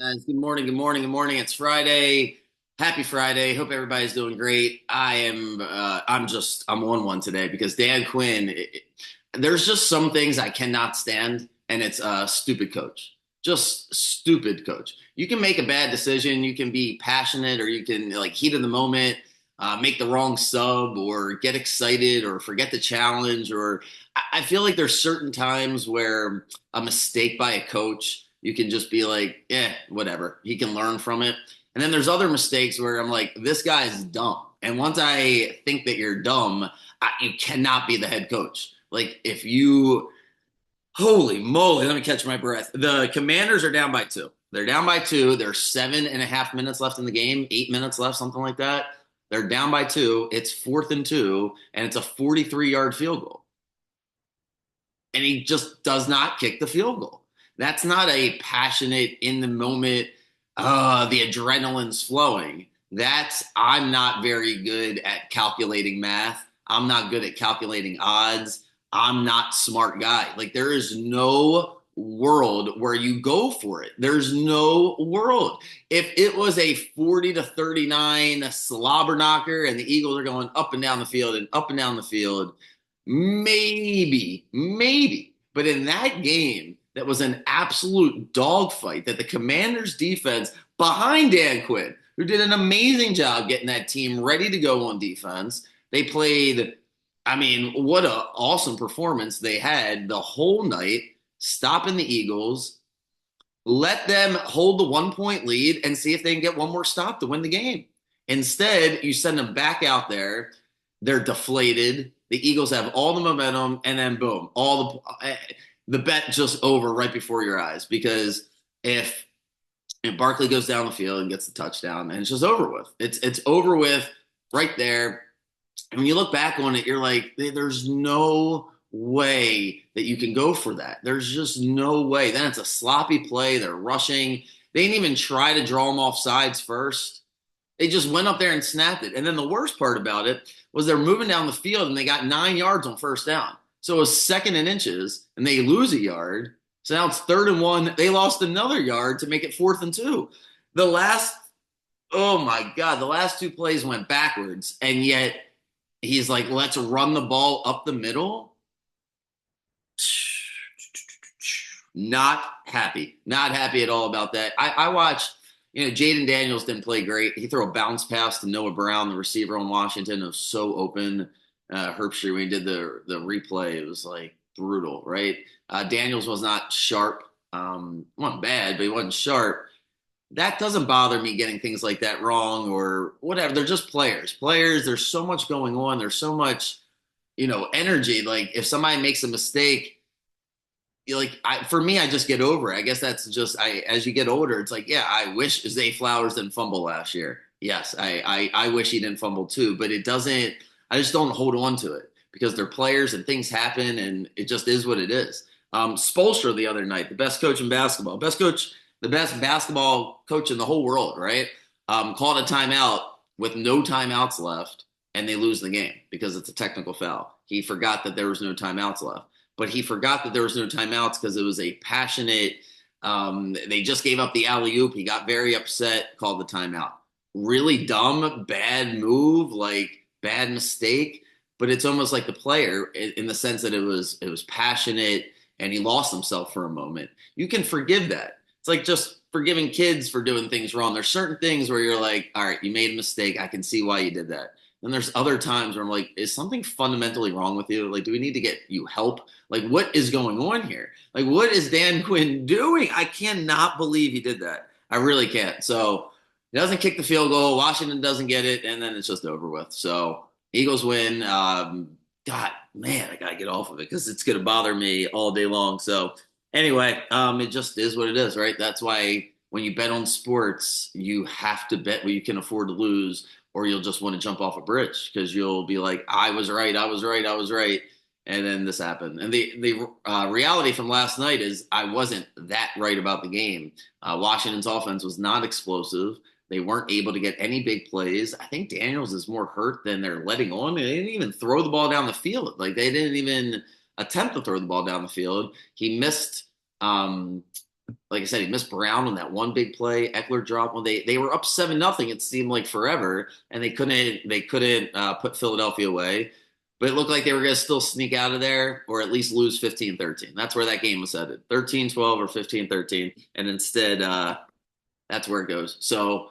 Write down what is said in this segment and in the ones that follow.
Guys, good morning, good morning, good morning. It's Friday. Happy Friday. Hope everybody's doing great. I'm on one today because Dan Quinn, there's just some things I cannot stand, and it's a stupid coach. Just stupid coach. You can make a bad decision, you can be passionate, or you can like heat of the moment, make the wrong sub, or get excited, or forget the challenge, or I feel like there's certain times where a mistake by a coach, you can just be like, whatever. He can learn from it. And then there's other mistakes where I'm like, this guy is dumb. And once I think that you're dumb, you cannot be the head coach. Like if you, holy moly, let me catch my breath. The Commanders are down by two. They're down by two. There's 7.5 minutes left in the game, 8 minutes left, something like that. They're down by two. It's 4th and 2, and it's a 43-yard field goal. And he just does not kick the field goal. That's not a passionate in the moment, the adrenaline's flowing. I'm not very good at calculating math. I'm not good at calculating odds. I'm not smart guy. Like there is no world where you go for it. There's no world. If it was a 40-39 slobber knocker and the Eagles are going up and down the field and up and down the field, maybe. But in that game, that was an absolute dogfight that the Commanders defense behind Dan Quinn, who did an amazing job getting that team ready to go on defense. They played, I mean, what an awesome performance they had the whole night, stopping the Eagles. Let them hold the 1 point lead and see if they can get one more stop to win the game. Instead, you send them back out there. They're deflated. The Eagles have all the momentum, and then boom, the bet just over right before your eyes. Because if Barkley goes down the field and gets the touchdown, and it's just over with. It's over with right there. And when you look back on it, you're like, there's no way that you can go for that. There's just no way. Then it's a sloppy play. They're rushing. They didn't even try to draw them off sides first. They just went up there and snapped it. And then the worst part about it was they're moving down the field and they got 9 yards on first down. So it was 2nd and inches and they lose a yard. So now it's 3rd and 1. They lost another yard to make it 4th and 2. The last, oh my God, the last two plays went backwards. And yet he's like, let's run the ball up the middle. Not happy at all about that. I watched, Jaden Daniels didn't play great. He threw a bounce pass to Noah Brown, the receiver on Washington. It was so open. Herbstreit, when he did the replay, it was like brutal, right? Daniels was not sharp. Wasn't bad, but he wasn't sharp. That doesn't bother me getting things like that wrong or whatever. They're just players. Players, there's so much going on. There's so much, energy. Like if somebody makes a mistake, for me, I just get over it. I guess that's just as you get older, it's like, yeah, I wish Zay Flowers didn't fumble last year. Yes, I wish he didn't fumble too, but it doesn't. I just don't hold on to it because they're players and things happen, and it just is what it is. Spoelstra the other night, the best coach in basketball, best coach, the best basketball coach in the whole world, right? Called a timeout with no timeouts left, and they lose the game because it's a technical foul. He forgot that there was no timeouts left, but he forgot that there was no timeouts because it was a passionate. They just gave up the alley oop. He got very upset, called the timeout. Really dumb, bad move, like bad mistake. But it's almost like the player in the sense that it was passionate and he lost himself for a moment. You can forgive that. It's like just forgiving kids for doing things wrong. There's certain things where you're like, all right, you made a mistake. I can see why you did that. And there's other times where I'm like, is something fundamentally wrong with you? Like, do we need to get you help? Like, what is going on here? Like, what is Dan Quinn doing? I cannot believe he did that. I really can't. So he doesn't kick the field goal. Washington doesn't get it, and then it's just over with. So Eagles win. God, man, I gotta get off of it because it's gonna bother me all day long. So anyway, it just is what it is, right? That's why when you bet on sports, you have to bet what you can afford to lose, or you'll just want to jump off a bridge because you'll be like, I was right, I was right, I was right. And then this happened. And the reality from last night is I wasn't that right about the game. Washington's offense was not explosive. They weren't able to get any big plays. I think Daniels is more hurt than they're letting on. They didn't even throw the ball down the field. Like they didn't even attempt to throw the ball down the field. He missed like I said, he missed Brown on that one big play. Eckler dropped when they were up 7-0. It seemed like forever, and they couldn't put Philadelphia away. But it looked like they were going to still sneak out of there or at least lose 15-13. That's where that game was headed, 13-12 or 15-13. And instead, that's where it goes. So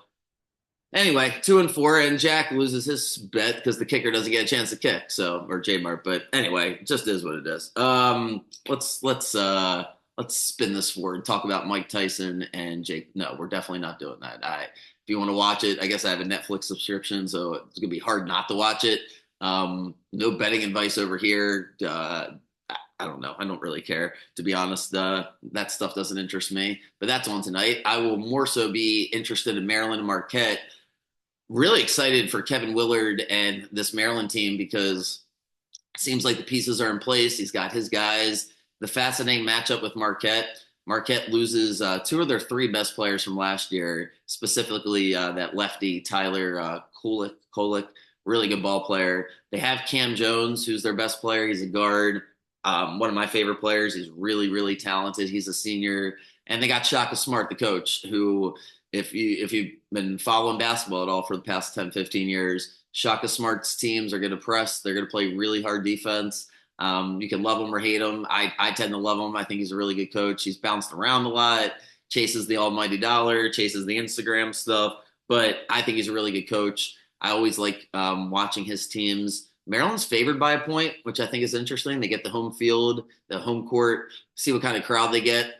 anyway, 2-4, and Jack loses his bet because the kicker doesn't get a chance to kick. So, or J Mart, but anyway, it just is what it is. Let's spin this forward and talk about Mike Tyson and Jake. No, we're definitely not doing that. If you want to watch it, I guess I have a Netflix subscription, so it's gonna be hard not to watch it. No betting advice over here. I don't know. I don't really care, to be honest. That stuff doesn't interest me. But that's on tonight. I will more so be interested in Maryland and Marquette. Really excited for Kevin Willard and this Maryland team because it seems like the pieces are in place. He's got his guys. The fascinating matchup with Marquette. Marquette loses two of their three best players from last year, specifically that lefty Tyler Kolek, really good ball player. They have Cam Jones, who's their best player. He's a guard, one of my favorite players. He's really, really talented. He's a senior. And they got Shaka Smart, the coach, who, if you've been following basketball at all for the past 10, 15 years, Shaka Smart's teams are going to press. They're going to play really hard defense. You can love him or hate him. I tend to love him. I think he's a really good coach. He's bounced around a lot, chases the almighty dollar, chases the Instagram stuff, but I think he's a really good coach. I always like watching his teams. Maryland's favored by a point, which I think is interesting. They get the home field, the home court, see what kind of crowd they get.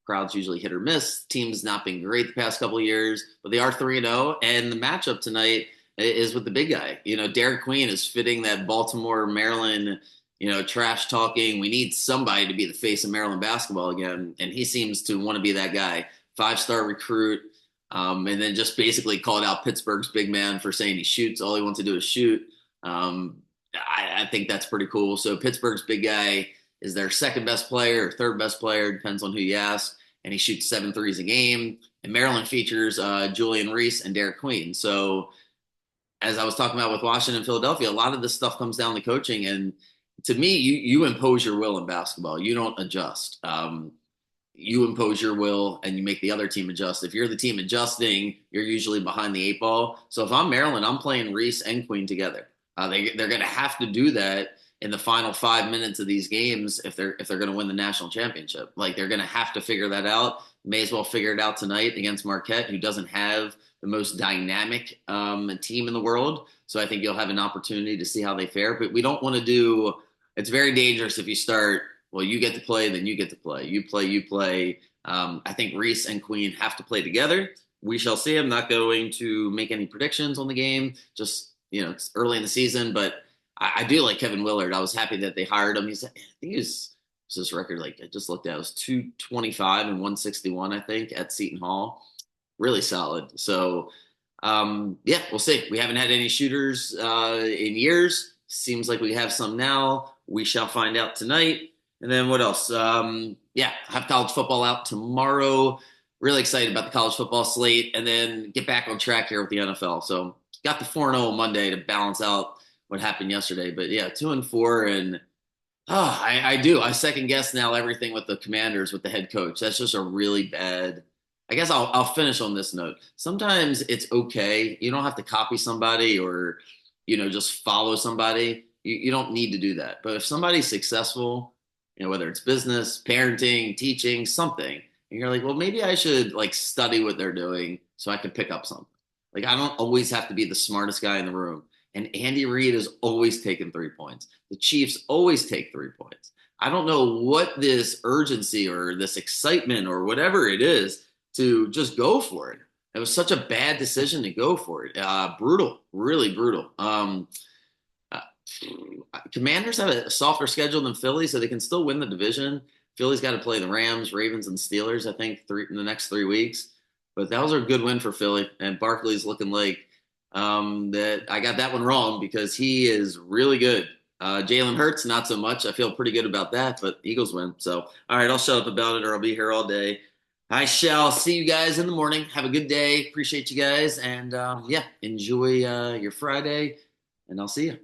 Crowds usually hit or miss. Team's not been great the past couple of years, but they are 3-0. And the matchup tonight is with the big guy. Derek Queen is fitting that Baltimore, Maryland, trash talking. We need somebody to be the face of Maryland basketball again. And he seems to want to be that guy. 5-star recruit. And then just basically called out Pittsburgh's big man for saying he shoots. All he wants to do is shoot. I think that's pretty cool. So Pittsburgh's big guy is their second best player or third best player, depends on who you ask. And he shoots 7 threes a game. And Maryland features Julian Reese and Derek Queen. So as I was talking about with Washington and Philadelphia, a lot of this stuff comes down to coaching. And to me, you impose your will in basketball. You don't adjust. You impose your will and you make the other team adjust. If you're the team adjusting, you're usually behind the 8 ball. So if I'm Maryland, I'm playing Reese and Queen together. They're going to have to do that in the final 5 minutes of these games if they're going to win the national championship. Like they're going to have to figure that out. May as well figure it out tonight against Marquette, who doesn't have the most dynamic team in the world. So I think you'll have an opportunity to see how they fare. But we don't want to do. It's very dangerous if you start. Well, you get to play, then you get to play. You play, you play. I think Reese and Queen have to play together. We shall see. I'm not going to make any predictions on the game. Just it's early in the season, but I do like Kevin Willard. I was happy that they hired him. I think was his record, like I just looked at, it was 225 and 161, I think, at Seton Hall. Really solid. So, yeah, we'll see. We haven't had any shooters in years. Seems like we have some now. We shall find out tonight. And then what else? Yeah, have college football out tomorrow. Really excited about the college football slate, and then get back on track here with the NFL. So got the 4-0 on Monday to balance out what happened yesterday. But yeah, 2-4, and I do. I second guess now everything with the Commanders with the head coach. That's just a really bad. I guess I'll finish on this note. Sometimes it's okay. You don't have to copy somebody or just follow somebody. You don't need to do that. But if somebody's successful, whether it's business, parenting, teaching, something, and you're like, well, maybe I should like study what they're doing so I can pick up something. Like I don't always have to be the smartest guy in the room. And Andy Reid has always taken 3 points. The Chiefs always take 3 points. I don't know what this urgency or this excitement or whatever it is to just go for it. It was such a bad decision to go for it. Brutal, really brutal. Uh, Commanders have a softer schedule than Philly, so they can still win the division. Philly's got to play the Rams, Ravens, and Steelers, I think, in the next 3 weeks. But that was a good win for Philly. And Barkley's looking like that I got that one wrong because he is really good. Jalen Hurts, not so much. I feel pretty good about that, but Eagles win. So, all right, I'll shut up about it or I'll be here all day. I shall see you guys in the morning. Have a good day. Appreciate you guys. And yeah, enjoy your Friday, and I'll see you.